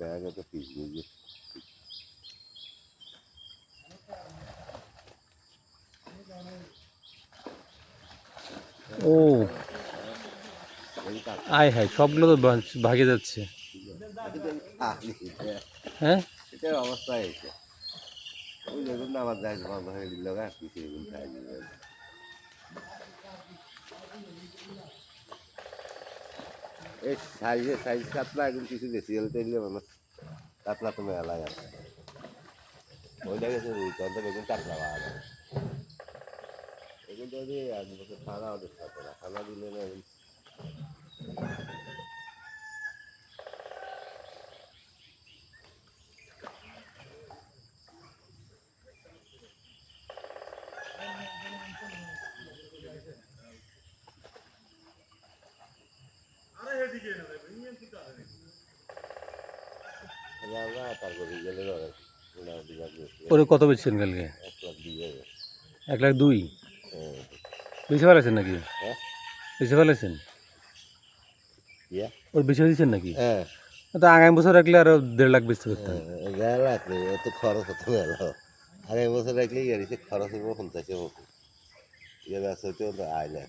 Bag তো piece বুঝি ও আয় হায়, সবগুলো তো ভাগে যাচ্ছে। হ্যাঁ, এটার অবস্থা হয়েছে ওই যখন আমার যাই বন্ধ হয়ে দিল আর কিছু খাই এই সাইজ কাতলা এখন কিছু বেশি হলে তৈরি হবে না কাতলা তো মেলায় আছে ওইটা গেছে রুই তখন তো বেগুন কাতলা পাওয়া যায় এগুলো যদি এক বছর খানা ওদের সাথে না খানা দিলে না আমরা তারপরে গেলে ওরে কত বেচছেন কালকে? 1 লাখ দিয়ে 1,02,000 হ্যাঁ বেশি ফেলেছেন নাকি? হ্যাঁ বেশি ফেলেছেন? ইয়া ওর বেশি দিচ্ছেন নাকি? হ্যাঁ তো আগামী বছর রাখলে আরো 1,50,000 বেচতে পারতেন। মেলা এত খরচ হতো মেলা আগে বছর রাখলেই আর খরচ হবো 50 মতো ইয়ে ব্যবসা হতেও আয় না